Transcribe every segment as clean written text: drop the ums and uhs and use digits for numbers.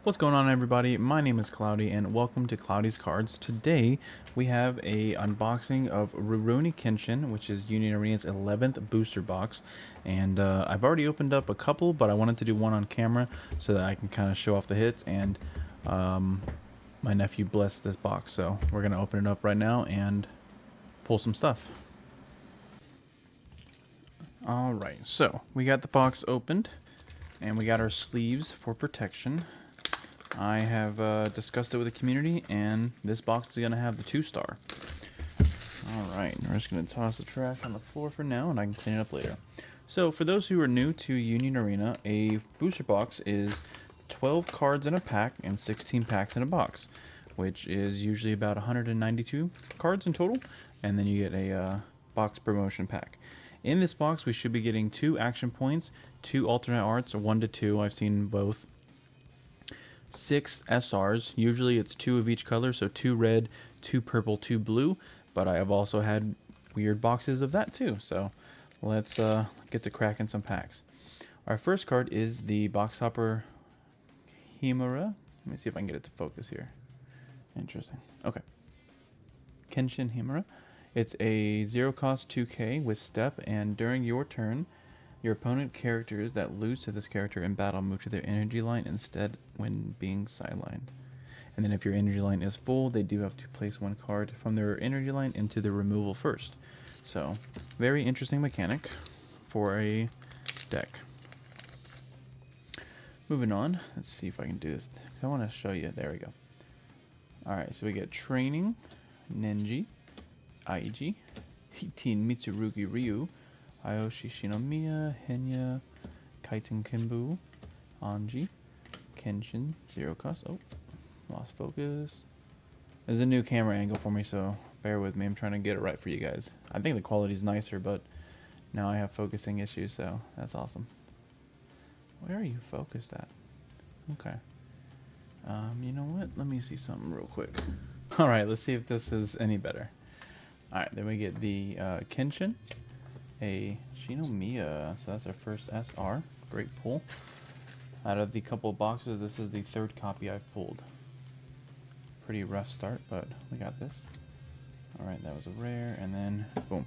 What's going on, everybody? My name is Cloudy and welcome to Cloudy's Cards. Today we have a unboxing of Ruroni Kenshin, which is Union Arena's 11th booster box. And I've already opened up a couple, but I wanted to do one on camera so that I can kind of show off the hits. And my nephew blessed this box, so we're going to open it up right now and pull some stuff. Alright, so we got the box opened and we got our sleeves for protection. I have discussed it with the community, and this box is going to have the 2-star. Alright, we're just going to toss the trash on the floor for now, and I can clean it up later. So, for those who are new to Union Arena, a booster box is 12 cards in a pack and 16 packs in a box, which is usually about 192 cards in total, and then you get a box promotion pack. In this box, we should be getting 2 action points, 2 alternate arts, or 1 to 2. I've seen both. 6 SRs, usually it's 2 of each color, so 2 red, 2 purple, 2 blue, but I have also had weird boxes of that too, so let's get to cracking some packs. Our first card is the Box Hopper Himura. Let me see if I can get it to focus here. Interesting. Okay. Kenshin Himura. It's a 0-cost 2K with step, and during your turn, your opponent characters that lose to this character in battle move to their energy line instead when being sidelined. And then if your energy line is full, they do have to place 1 card from their energy line into the removal first. So, very interesting mechanic for a deck. Moving on, let's see if I can do this, because I want to show you. There we go. Alright, so we get Training, Nenji, Aiji, Hitin Mitsurugi Ryu, Aoshi Shinomiya, Henya, Kaiten Kimbu, Anji, Kenshin, 0-cost. Oh, lost focus. There's a new camera angle for me, so bear with me. I'm trying to get it right for you guys. I think the quality's nicer, but now I have focusing issues, so that's awesome. Where are you focused at? Okay. You know what? Let me see something real quick. Alright, let's see if this is any better. Alright, then we get the Kenshin. A Shinomiya, so that's our first SR. Great pull. Out of the couple boxes, this is the 3rd copy I've pulled. Pretty rough start, but we got this. Alright, that was a rare, and then boom.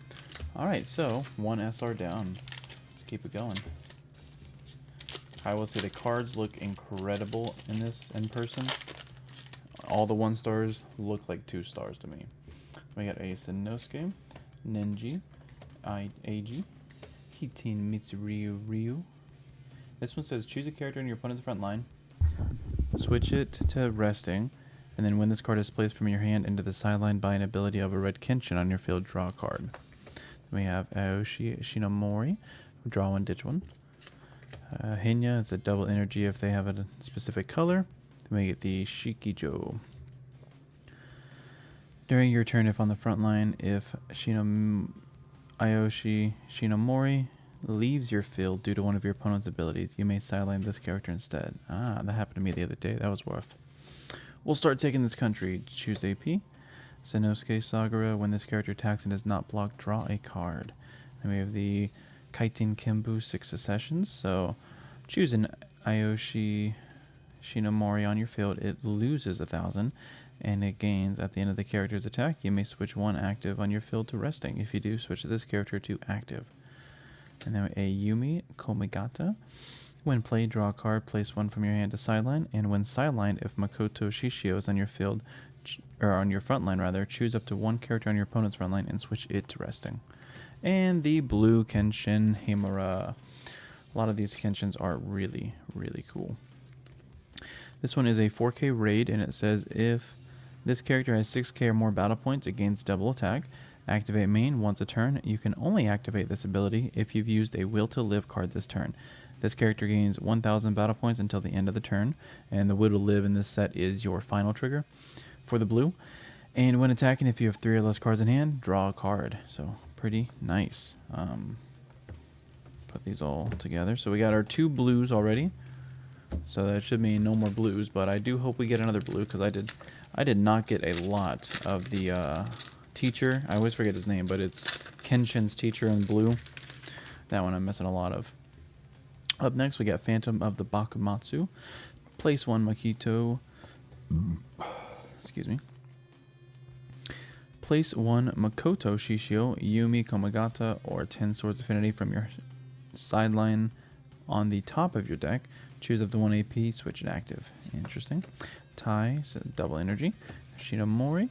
Alright, so 1 SR down. Let's keep it going. I will say the cards look incredible in this in person. All the 1-stars look like 2-stars to me. We got a Sanosuke, Nenji, Aiji, Hitin Mitsuryu Ryu. This one says choose a character in your opponent's front line, switch it to resting, and then when this card is placed from your hand into the sideline by an ability of a red Kenshin on your field, draw a card. Then we have Aoshi Shinomori, draw 1, ditch 1. Henya, it's a double energy if they have a specific color. Then we get the Shikijo. During your turn, if on the front line, if Aoshi Shinomori leaves your field due to one of your opponent's abilities, you may sideline this character instead. Ah, that happened to me the other day. That was rough. We'll start taking this country. Choose AP. Sanosuke Sagara. When this character attacks and is not blocked, draw a card. Then we have the Kaiten Kimbu 6 Secessions. So choose an Aoshi Shinomori on your field. It loses 1,000. And it gains at the end of the character's attack. You may switch 1 active on your field to resting. If you do, switch this character to active. And then a Yumi Komigata. When played, draw a card, place 1 from your hand to sideline. And when sidelined, if Makoto Shishio is on your field, or on your front line rather, choose up to 1 character on your opponent's front line and switch it to resting. And the blue Kenshin Himura. A lot of these Kenshins are really, really cool. This one is a 4K raid, and it says if this character has 6K or more battle points, it gains double attack. Activate main once a turn. You can only activate this ability if you've used a Will to Live card this turn. This character gains 1,000 battle points until the end of the turn, and the Will to Live in this set is your final trigger for the blue. And when attacking, if you have 3 or less cards in hand, draw a card. So pretty nice. Put these all together. So we got our 2 blues already. So that should mean no more blues, but I do hope we get another blue, because I did not get a lot of the teacher. I always forget his name, but it's Kenshin's teacher in blue. That one I'm missing a lot of. Up next, we got Phantom of the Bakumatsu. Place one Makito. Excuse me. Place one Makoto Shishio, Yumi Komagata, or 10 Swords Affinity from your sideline on the top of your deck. Choose up to 1 AP, switch it active. Interesting. Tai, so double energy. Shinomori.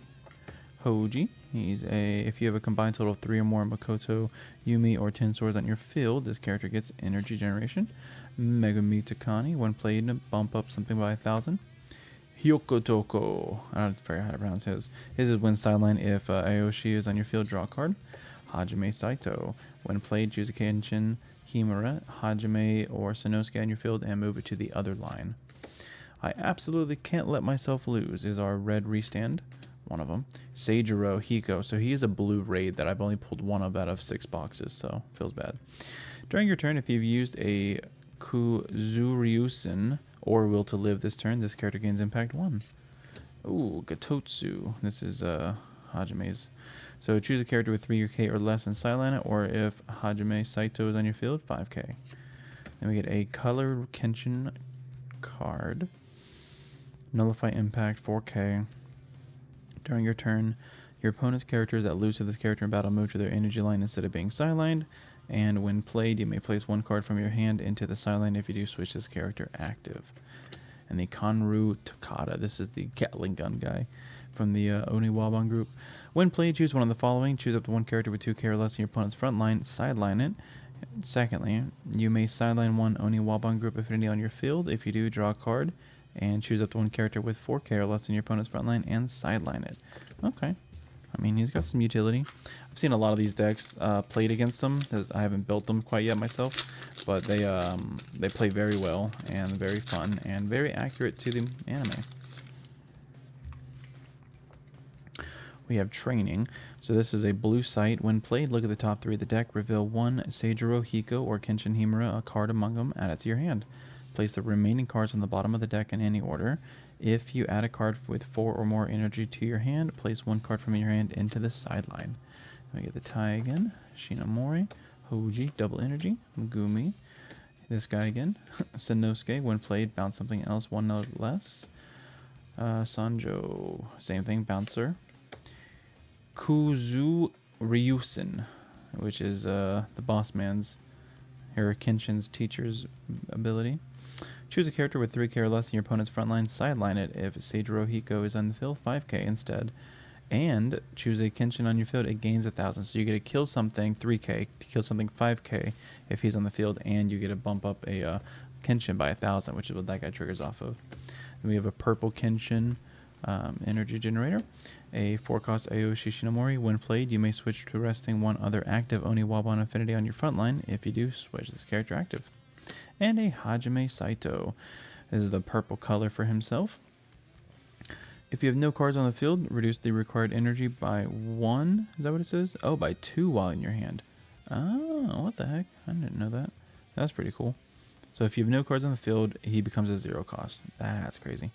Hoji. If you have a combined total of 3 or more Makoto, Yumi, or 10 swords on your field, this character gets energy generation. Megumi Takani. When played, bump up something by 1,000. Hyokotoko. I don't forget how to pronounce his. His is when sideline if Aoshi is on your field, draw a card. Hajime Saito. When played, choose a Kenshin, Himura, Hajime, or Sanosuke on your field and move it to the other line. I absolutely can't let myself lose is our red restand. One of them. Seijiro Hiko. So he is a blue raid that I've only pulled one of out of 6 boxes, so feels bad. During your turn, if you've used a Kuzuryusen or Will to Live this turn, this character gains impact 1. Ooh, Gatotsu. This is Hajime's. So choose a character with 3k or less and sideline it, or if Hajime Saito is on your field, 5k. Then we get a color Kenshin card. Nullify impact, 4k. During your turn, your opponent's characters that lose to this character in battle move to their energy line instead of being sidelined. And when played, you may place 1 card from your hand into the sideline. If you do, switch this character active. And the Kanru Takada. This is the Gatling gun guy from the Oniwaban group. When played, choose one of the following. Choose up to 1 character with 2k or less in your opponent's front line. Sideline it. Secondly, you may sideline 1 Oniwaban group affinity on your field. If you do, draw a card. And choose up to 1 character with 4k or less in your opponent's front line and sideline it. Okay. I mean, he's got some utility. I've seen a lot of these decks played against them. I haven't built them quite yet myself, but they play very well and very fun and very accurate to the anime. We have training. So this is a blue site. When played, look at the top 3 of the deck. Reveal 1 Seijiro Hiko or Kenshin Himura, a card among them. Add it to your hand. Place the remaining cards on the bottom of the deck in any order. If you add a card with 4 or more energy to your hand, place 1 card from your hand into the sideline. We get the Tai again. Shinomori. Hoji, double energy. Gumi. This guy again. Sanosuke, when played, bounce something else, 1 or less. Sanjo, same thing, bouncer. Kuzu Ryusen, which is the boss man's, Kenshin's teacher's ability. Choose a character with 3k or less in your opponent's front line, sideline it if Seijiro Hiko is on the field, 5k instead. And choose a Kenshin on your field, it gains 1,000. So you get to kill something 3k, kill something 5k if he's on the field, and you get to bump up a Kenshin by 1,000, which is what that guy triggers off of. Then we have a purple Kenshin energy generator. A 4-cost Aoshi Shinomori. When played, you may switch to resting 1 other active Oniwaban affinity on your front line. If you do, switch this character active. And a Hajime Saito. This is the purple color for himself. If you have no cards on the field, reduce the required energy by 1. Is that what it says? Oh, by 2 while in your hand. Oh, what the heck? I didn't know that. That's pretty cool. So if you have no cards on the field, he becomes a 0 cost. That's crazy.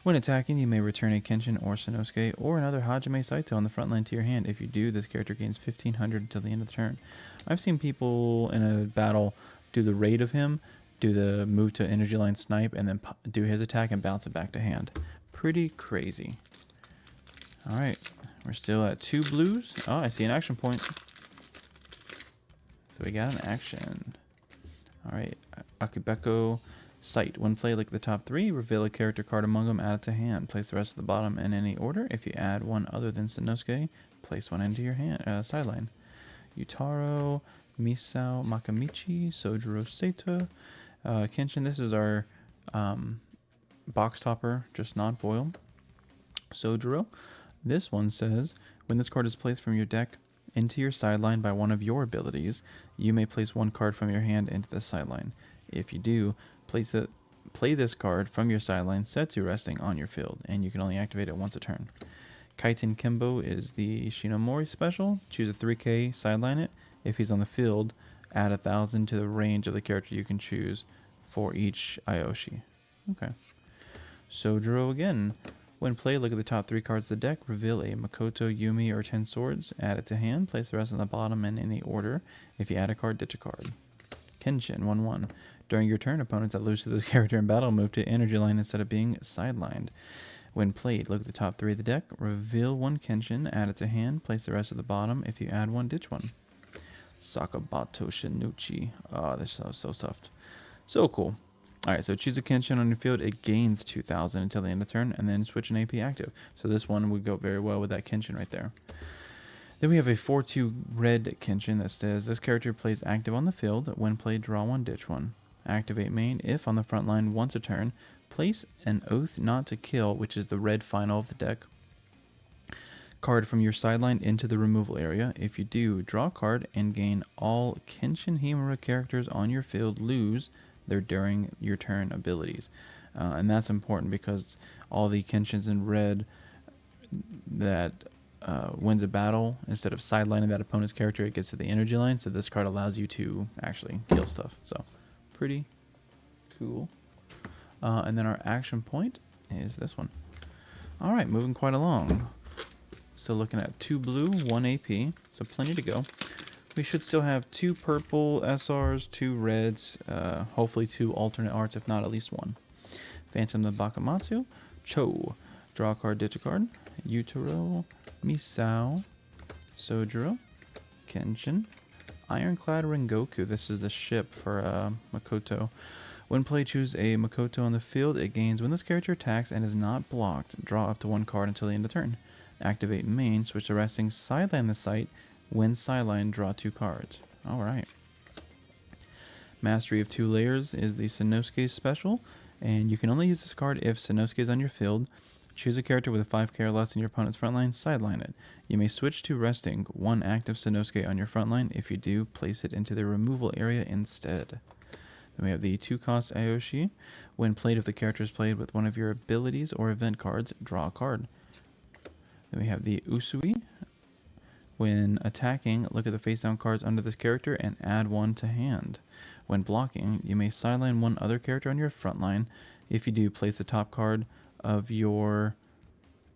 When attacking, you may return a Kenshin or Sanosuke or another Hajime Saito on the front line to your hand. If you do, this character gains 1,500 until the end of the turn. I've seen people in a battle do the raid of him, do the move to energy line snipe, and then do his attack and bounce it back to hand. Pretty crazy. All right, we're still at 2 blues. Oh, I see an action point. So we got an action. All right, Akibeko Site. When played, like the top 3, reveal a character card among them, add it to hand. Place the rest of the bottom in any order. If you add 1 other than Sanosuke, place 1 into your hand sideline. Yutaro, Misao, Makamichi, Sojiro Seita, Kenshin. This is our box topper, just non-foil. Sojiro. This one says, when this card is placed from your deck into your sideline by one of your abilities, you may place 1 card from your hand into the sideline. If you do, play this card from your sideline set to resting on your field, and you can only activate it once a turn. Kaiten Kimbo is the Shinomori special. Choose a 3k, sideline it. If he's on the field, add 1,000 to the range of the character you can choose for each Aoshi. Okay. Sojiro again. When played, look at the top 3 cards of the deck. Reveal a Makoto, Yumi, or 10 swords. Add it to hand. Place the rest on the bottom in any order. If you add a card, ditch a card. Kenshin, 1/1. During your turn, opponents that lose to this character in battle move to energy line instead of being sidelined. When played, look at the top 3 of the deck, reveal 1 Kenshin, add it to hand, place the rest at the bottom. If you add 1, ditch 1. Sakabato Shinuchi. Oh, this is so soft. So cool. Alright, so choose a Kenshin on your field. It gains 2,000 until the end of turn, and then switch an AP active. So this one would go very well with that Kenshin right there. Then we have a 4/2 red Kenshin that says, this character plays active on the field. When played, draw 1, ditch 1. Activate main. If on the front line once a turn, place an Oath Not to Kill, which is the red final of the deck, card from your sideline into the removal area. If you do, draw a card and gain all Kenshin Himura characters on your field lose their during your turn abilities. And that's important because all the Kenshins in red that wins a battle, instead of sidelining that opponent's character, it gets to the energy line. So this card allows you to actually kill stuff. So pretty cool. And then our action point is this one. All right, moving quite along. Still looking at 2 blue, 1 AP, so plenty to go. We should still have 2 purple SRs, 2 reds, hopefully 2 alternate arts, if not at least 1. Phantom the Bakamatsu, Cho, draw a card, ditch a card, Yutaro, Misao, Sojiro, Kenshin, Ironclad Rengoku. This is the ship for Makoto. When played, choose a Makoto on the field. It gains when this character attacks and is not blocked. Draw up to 1 card until the end of turn. Activate main, switch to resting, sideline the site. When sideline, draw 2 cards. Alright. Mastery of 2 layers is the Sanosuke special, and you can only use this card if Sanosuke is on your field. Choose a character with a 5k or less in your opponent's frontline, sideline it. You may switch to resting 1 active Sanosuke on your frontline. If you do, place it into the removal area instead. Then we have the 2-cost Aoshi. When played, if the character is played with one of your abilities or event cards, draw a card. Then we have the Usui. When attacking, look at the face-down cards under this character and add 1 to hand. When blocking, you may sideline 1 other character on your front line. If you do, place the top card of your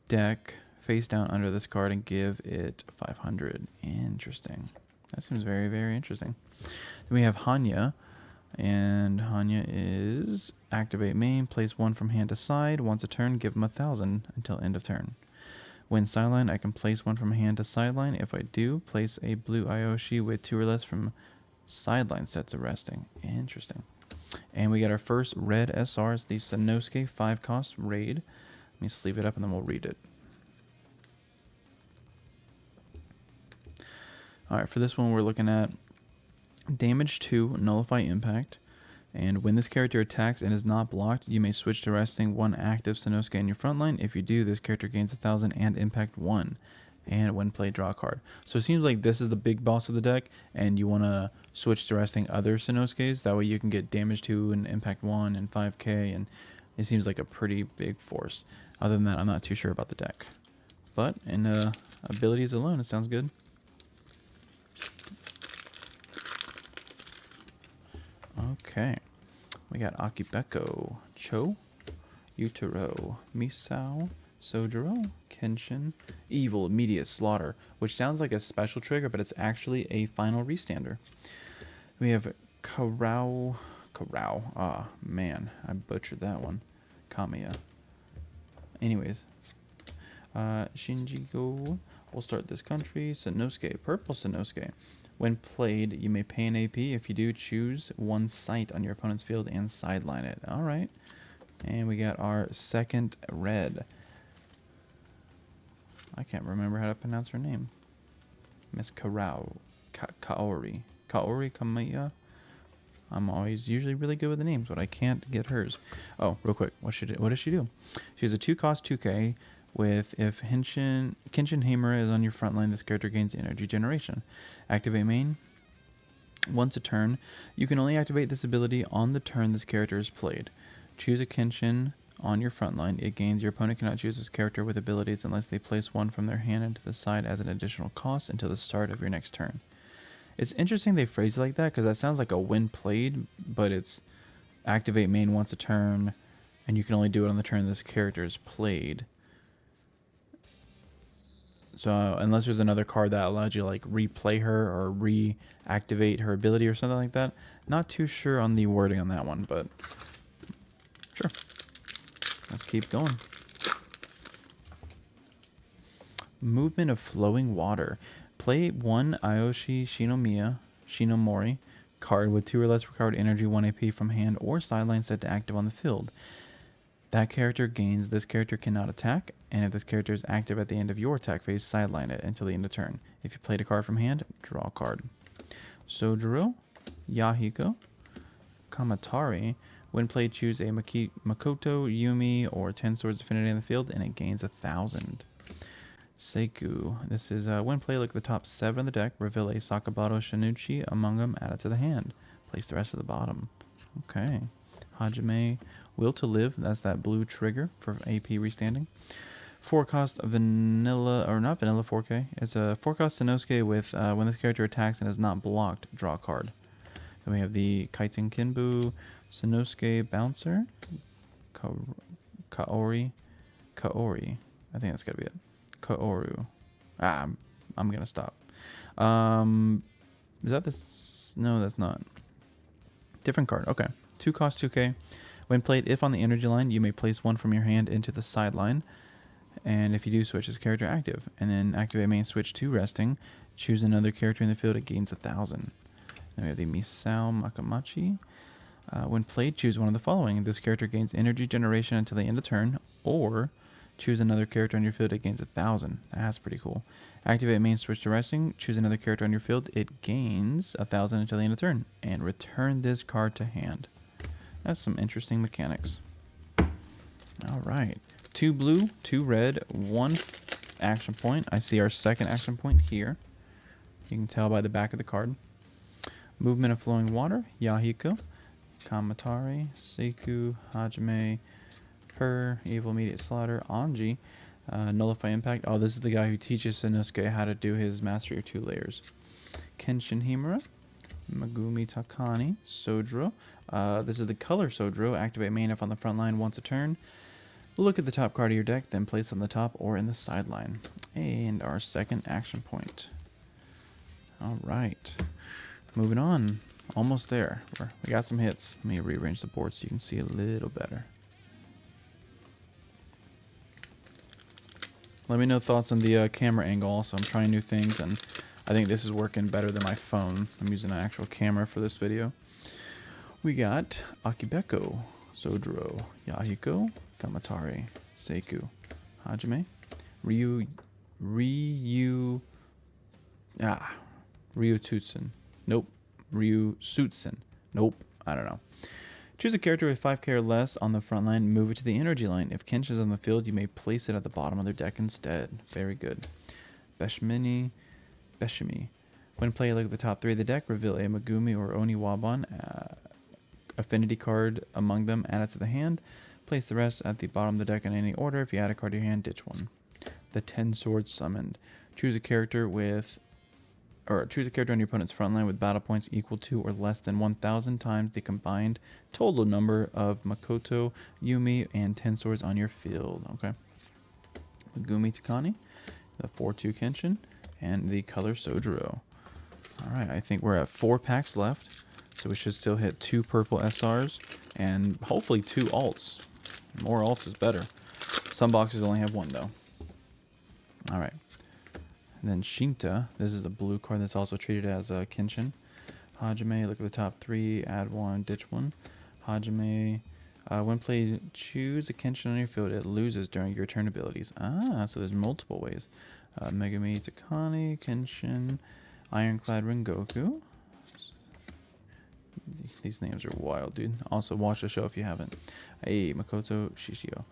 deck face down under this card and give it 500. Interesting. That seems very, very interesting. Then we have Hanya. And Hanya is activate main, place 1 from hand to side. Once a turn, give him 1,000 until end of turn. When sideline, I can place 1 from hand to sideline. If I do, place a blue Aoshi with 2 or less from sideline sets of resting. Interesting. And we got our first red SR. It's the Sanosuke 5-cost raid. Let me sleeve it up and then we'll read it. Alright, for this one we're looking at damage 2, nullify impact. And when this character attacks and is not blocked, you may switch to resting 1 active Sanosuke in your frontline. If you do, this character gains 1,000 and impact 1. And when played, draw a card. So it seems like this is the big boss of the deck, and you want to switch to resting other Sanosuke's. That way you can get damage 2 and impact 1 and 5k, and it seems like a pretty big force. Other than that, I'm not too sure about the deck. But in abilities alone, it sounds good. Okay, we got Akibeko, Cho, Yutaro, Misao, Sojiro, Kenshin, Evil, Immediate Slaughter, which sounds like a special trigger, but it's actually a final restander. We have Karao, ah man, I butchered that one, Kamiya. Anyways, Shinjigo, we'll start this country, Sanosuke, Purple Sanosuke. When played, you may pay an AP. If you do, choose 1 site on your opponent's field and sideline it. Alright. And we got our second red. I can't remember how to pronounce her name. Miss Kaori. Kaori Kamiya. I'm always usually really good with the names, but I can't get hers. Oh, real quick. What does she do? She has a 2-cost 2k. With if Kenshin Himura is on your front line, this character gains energy generation. Activate main. Once a turn, you can only activate this ability on the turn this character is played. Choose a Kenshin on your front line. It gains your opponent cannot choose this character with abilities unless they place 1 from their hand into the side as an additional cost until the start of your next turn. It's interesting they phrase it like that because that sounds like a when played, but it's activate main once a turn, and you can only do it on the turn this character is played. So unless there's another card that allows you to like replay her or reactivate her ability or something like that. Not too sure on the wording on that one, but sure. Let's keep going. Movement of Flowing Water. Play one Aoshi Shinomori card with 2 or less recovered energy, 1 AP from hand or sideline set to active on the field. That character gains. This character cannot attack, and if this character is active at the end of your attack phase, sideline it until the end of turn. If you played a card from hand, draw a card. Sojuro, Yahiko, Kamatari. When played, choose a Makoto, Yumi, or 10 Swords Affinity on the field, and it gains 1,000. Seiku. This is when played, look at the top 7 of the deck, reveal a Sakabato Shanuchi among them, add it to the hand. Place the rest at the bottom. Okay. Hajime, Will to Live. That's that blue trigger for AP restanding. 4-cost vanilla, or not vanilla 4K. It's a 4-cost Sanosuke with when this character attacks and is not blocked, draw a card. Then we have the Kaiten Kinbu, Sanosuke Bouncer, Kaori. I think that's gotta be it. Kaoru. I'm gonna stop. Is that this? No, that's not. Different card. Okay. 2-cost 2K. When played, if on the energy line, you may place one from your hand into the sideline. And if you do, switch this character active. And then activate main switch to resting. Choose another character in the field, it gains 1,000. Then we have the Misao Makamachi. When played, choose one of the following. This character gains energy generation until the end of turn, or choose another character on your field, it gains 1,000. That's pretty cool. Activate main switch to resting. Choose another character on your field, it gains 1,000 until the end of turn. And return this card to hand. That's some interesting mechanics. Alright. 2 blue, 2 red, 1 action point. I see our second action point here. You can tell by the back of the card. Movement of Flowing Water, Yahiko, Kamatari, Seiku, Hajime, Her, Evil Immediate Slaughter, Anji, Nullify Impact. Oh, this is the guy who teaches Sanosuke how to do his Mastery of 2 layers. Kenshin Himura, Megumi Takani, Sojuro. This is the color Sojuro. Activate main if on the front line once a turn. Look at the top card of your deck, then place it on the top or in the sideline. And our second action point. Alright. Moving on. Almost there. We got some hits. Let me rearrange the board so you can see a little better. Let me know thoughts on the camera angle also. I'm trying new things, and I think this is working better than my phone. I'm using an actual camera for this video. We got Akibeko, Sojuro, Yahiko, Kamatari, Seiku, Hajime, Ryu Tutsun. Nope. Ryu Sutsun. Nope. I don't know. Choose a character with 5k or less on the front line, move it to the energy line. If Kenshin is on the field, you may place it at the bottom of their deck instead. Very good. Beshimi. When played, look at the top 3 of the deck, reveal a Megumi or Oniwaban affinity card among them, add it to the hand. Place the rest at the bottom of the deck in any order. If you add a card to your hand, ditch one. The 10 Swords Summoned. Choose a character on your opponent's front line with battle points equal to or less than 1,000 times the combined total number of Makoto, Yumi, and 10 swords on your field. Okay. Megumi Takani, the 4-2 Kenshin, and the color Sojuro. Alright, I think we're at 4 packs left, so we should still hit 2 purple SRs, and hopefully 2 alts. More alts is better. Some boxes only have 1 though. Alright. And then Shinta, this is a blue card that's also treated as a Kenshin. Hajime, look at the top 3, add 1, ditch 1. Hajime, when played, choose a Kenshin on your field, it loses during your turn abilities. Ah, so there's multiple ways. Megumi Takani, Kenshin, Ironclad Rengoku. These names are wild, dude. Also, watch the show if you haven't. Hey, Makoto Shishio.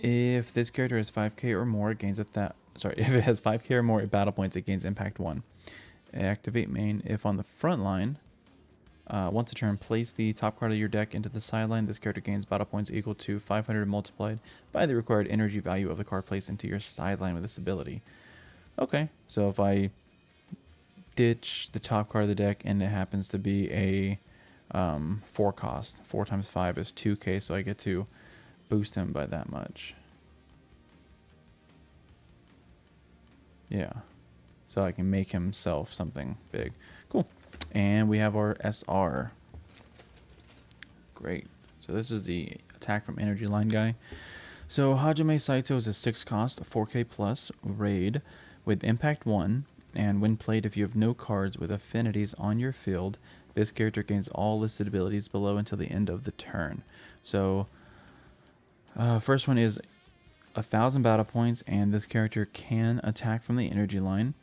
If this character has 5k or more, it gains if it has 5k or more battle points, it gains impact 1. Activate main. If on the front line, once a turn, place the top card of your deck into the sideline. This character gains battle points equal to 500 multiplied by the required energy value of the card placed into your sideline with this ability. Okay, so if I ditch the top card of the deck and it happens to be a 4 cost, 4 times 5 is 2k, so I get to boost him by that much. Yeah. So I can make himself something big. Cool. And we have our SR. Great. So this is the attack from energy line guy. So Hajime Saito is a 6 cost, 4k plus raid with impact 1. And when played, if you have no cards with affinities on your field, this character gains all listed abilities below until the end of the turn. So first one is 1,000 battle points, and this character can attack from the energy line.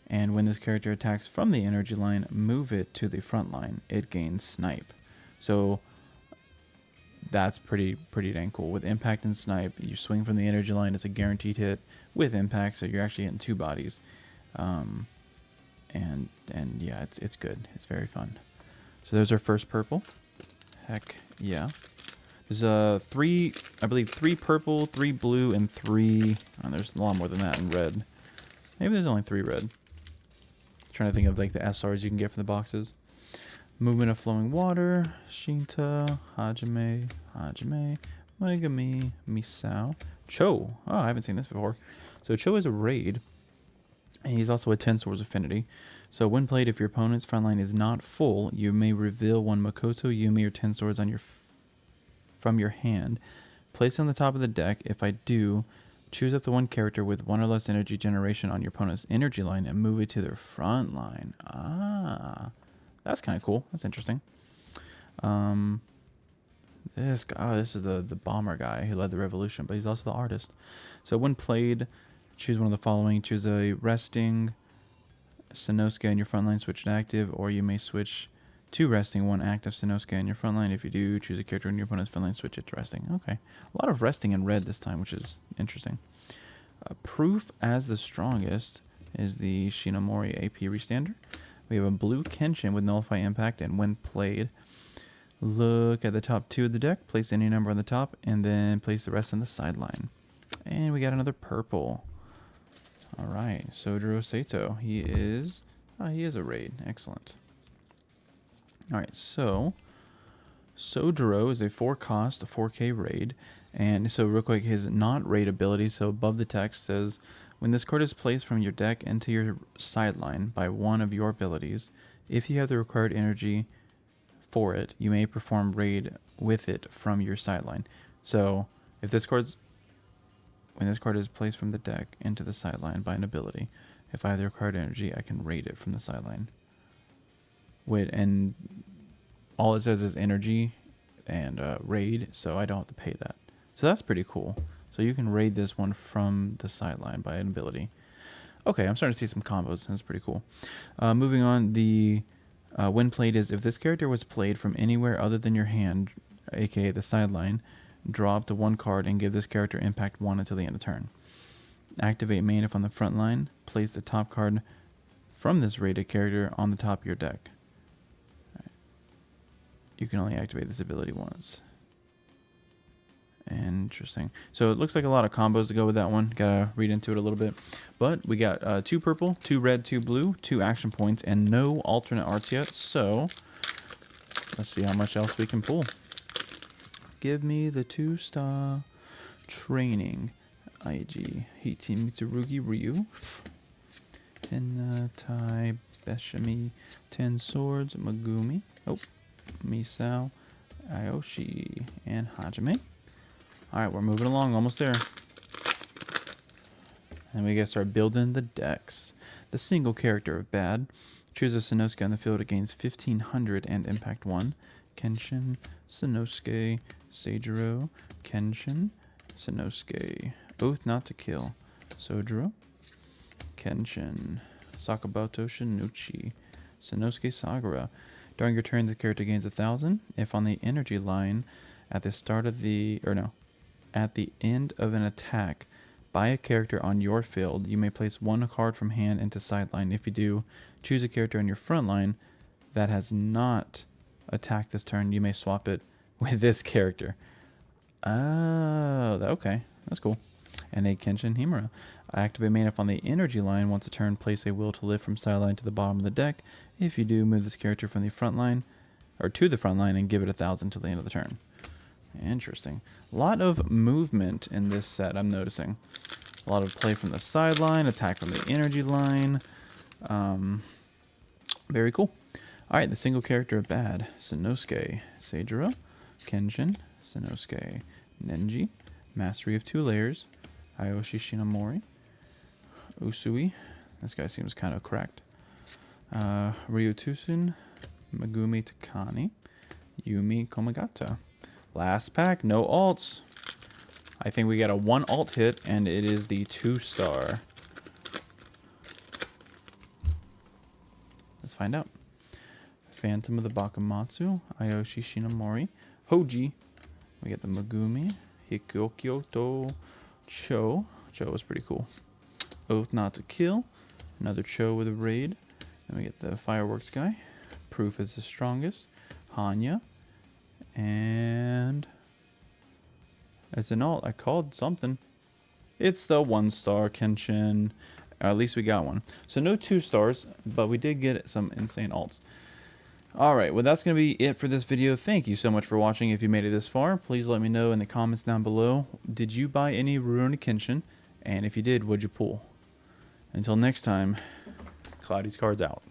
And when this character attacks from the energy line, move it to the front line. It gains snipe. So that's pretty dang cool. With impact and snipe, you swing from the energy line. It's a guaranteed hit with impact, so you're actually hitting 2 bodies. And yeah, it's good. It's very fun. So there's our first purple. Heck yeah. There's 3, I believe 3 purple, 3 blue, and 3. Oh, there's a lot more than that in red. Maybe there's only 3 red. Trying to think of like the SRs you can get from the boxes. Movement of Flowing Water, Shinta, Hajime, Megami, Misao, Cho. Oh, I haven't seen this before. So Cho is a raid, and he's also a 10 Swords affinity. So when played, if your opponent's frontline is not full, you may reveal 1 Makoto, Yumi, or 10 Swords on from your hand. Place it on the top of the deck. If I do, choose up to 1 character with 1 or less energy generation on your opponent's energy line and move it to their front line. Ah, that's kind of cool. That's interesting. This guy, this is the bomber guy who led the revolution, but he's also the artist. So when played, choose one of the following. Choose a resting Sanosuke in your front line, switch to active, or you may switch to resting 1 active Sanosuke in your front line. If you do, choose a character in your opponent's front line, switch it to resting. Okay. A lot of resting in red this time, which is interesting. Proof as the strongest is the Shinomori AP restander. We have a blue Kenshin with Nullify Impact, and when played, look at the top 2 of the deck, place any number on the top, and then place the rest on the sideline. And we got another purple. Alright, Sojiro Saito. He is a raid. Excellent. Alright, so Sojiro is a 4 cost, 4k raid. And so real quick, his not raid ability, so above the text says, when this card is placed from your deck into your sideline by 1 of your abilities, if you have the required energy for it, you may perform raid with it from your sideline. So if when this card is placed from the deck into the sideline by an ability, if I have the required energy, I can raid it from the sideline. And all it says is energy and raid, so I don't have to pay that. So that's pretty cool. So you can raid this one from the sideline by an ability. Okay, I'm starting to see some combos. That's pretty cool. Moving on, the when played is if this character was played from anywhere other than your hand, aka the sideline, draw up to 1 card and give this character impact 1 until the end of turn. Activate main if on the front line. Place the top card from this raided character on the top of your deck. You can only activate this ability once. Interesting. So it looks like a lot of combos to go with that one. Gotta read into it a little bit. But we got 2 purple, 2 red, 2 blue, 2 action points, and no alternate arts yet. So let's see how much else we can pull. Give me the 2-star training. IG Hiti Mitsurugi Ryu. Tai Beshami 10 Swords Megumi. Oh, Misao, Aoshi, and Hajime. Alright, we're moving along, almost there. And we gotta start building the decks. The single character of bad. Choose a Sanosuke on the field, it gains 1500 and impact 1. Kenshin, Sanosuke, Seijiro, Kenshin, Sanosuke. Oath not to kill. Sojiro, Kenshin, Sakamoto Shinichi, Sanosuke Sagara. During your turn, the character gains 1000. If on the energy line at the start of at the end of an attack by a character on your field, you may place 1 card from hand into sideline. If you do, choose a character on your front line that has not attacked this turn. You may swap it with this character. Oh, okay. That's cool. And a Kenshin Himura. Activate main if on the energy line. Once a turn, place a Will to Live from sideline to the bottom of the deck. If you do, move this character from the front line, or to the front line, and give it 1000 till the end of the turn. Interesting. A lot of movement in this set, I'm noticing. A lot of play from the sideline, attack from the energy line. Very cool. Alright, the single character of bad. Sanosuke, Seijiro, Kenshin, Sanosuke, Nenji, Mastery of 2 layers, Ayoshi Shinomori, Usui. This guy seems kind of cracked. Ryutusun, Megumi Takani, Yumi Komagata. Last pack, no alts. I think we got a 1 alt hit, and it is the 2-star. Let's find out. Phantom of the Bakumatsu, Ayoshi Shinomori, Hoji. We get the Megumi, Hikokyoto, Cho. Cho was pretty cool. Oath Not to Kill, another Cho with a raid. Then we get the Fireworks guy. Proof is the strongest. Hanya. And it's an alt. I called something. It's the 1-star Kenshin. At least we got one. So no 2 stars, but we did get some insane alts. Alright, well that's going to be it for this video. Thank you so much for watching. If you made it this far, please let me know in the comments down below. Did you buy any Ruroni Kenshin? And if you did, what'd you pull? Until next time, Cloudy's Cards out.